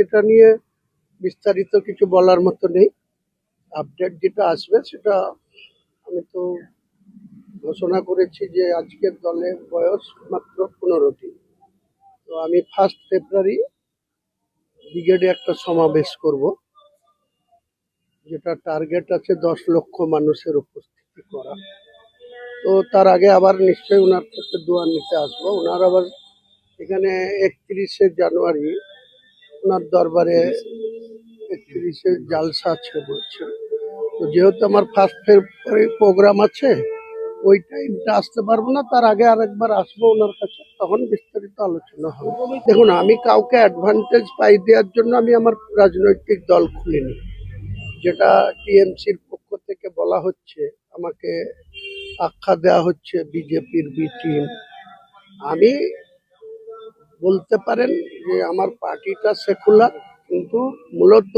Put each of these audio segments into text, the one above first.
এটা নিয়ে বিস্তারিত কিছু বলার মতো নেই। আপডেট যেটা আসবে সেটা আমি তো ঘোষণা করেছি যে আজকের দলের বয়স মাত্র 15টি। তো আমি 1 ফেব্রুয়ারি ব্রিগেডে একটা সমাবেশ করব, যেটা টার্গেট আছে 10 লক্ষ মানুষের উপস্থিতি করা। তো তার আগে আবার নিশ্চয়ই ওনার থেকে দোয়া নিতে আসবো। ওনার আবার এখানে 31শে জানুয়ারি ওনার দরবারে 31শে জালসা আছে বলছে। তো যেহেতু আমার 1 ফেব্রুয়ারি প্রোগ্রাম আছে, ওই টাইমটা আসতে পারবো না, তার আগে আরেকবার আসবো ওনার কাছে, তখন বিস্তারিত আলোচনা হবে। দেখুন, আমি কাউকে অ্যাডভান্টেজ পাই দেওয়ার জন্য আমি আমার রাজনৈতিক দল খুলিনি। যেটা টিএমসির পক্ষ থেকে বলা হচ্ছে, আমাকে আখ্যা দেওয়া হচ্ছে বিজেপির বি টিম। আমি বলতে পারেন যে আমার পার্টিটা সেকুলার, কিন্তু মূলত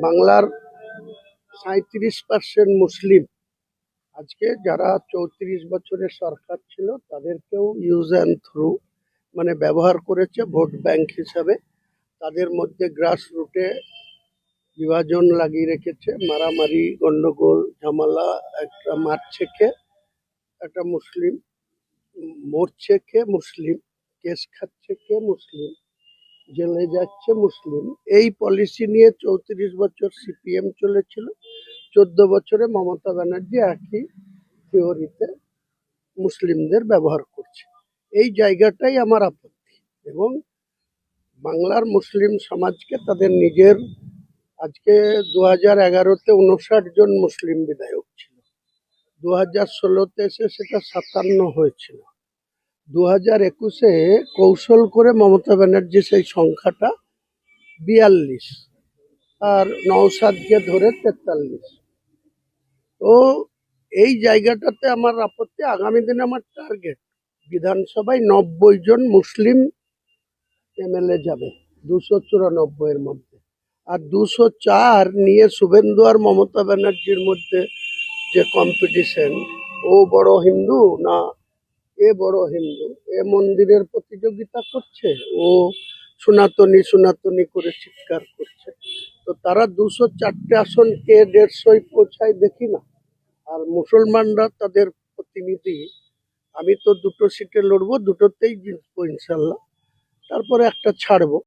বাংলার 37% মুসলিম। আজকে যারা 34 বছরের সরকার ছিল তাদেরকেও ইউজ অ্যান্ড থ্রু মানে ব্যবহার করেছে ভোট ব্যাংক হিসাবে। তাদের মধ্যে গ্রাস রুটে বিভাজন লাগিয়ে রেখেছে, মারামারি, গন্ডগোল, ঝামেলা। একটা মারছে কে একটা মুসলিম, মরছে কে মুসলিম, কেস খাচ্ছে কে মুসলিম, জেলে যাচ্ছে মুসলিম। এই পলিসি নিয়ে 34 বছর সিপিএম চলেছিল, 14 বছরে মমতা ব্যানার্জি একই থিওরিতে মুসলিমদের ব্যবহার করছে। এই জায়গাটাই আমার আপত্তি। এবং বাংলার মুসলিম সমাজকে তাদের নিজের, আজকে 2011-তে 59 জন মুসলিম বিধায়ক ছিল, 2016-তে এসে সেটা 57 হয়েছিল, 2021-এ কৌশল করে মমতা ব্যানার্জি সেই সংখ্যাটা 42 আর নওশাদকে ধরে 43। তো এই জায়গাটাতে আমার আপত্তি। আগামী দিনে আমার টার্গেট বিধানসভায় 90 জন মুসলিম এমএলএ যাবে 294-এর মধ্যে। আর 204 নিয়ে শুভেন্দু আর মমতা ব্যানার্জির মধ্যে যে কম্পিটিশন, ও বড় হিন্দু না এ বড় হিন্দু, এ মন্দিরের প্রতিযোগিতা করছে, ও সনাতনী সনাতনী করে চিৎকার করছে। তো তারা 204টে আসন কে 150 পৌঁছায় দেখি না। আর মুসলমানরা তাদের প্রতিনিধি, আমি তো 2টো সিটে লড়বো, 2টোতেই জিতবো ইনশাল্লাহ, তারপরে একটা ছাড়বো।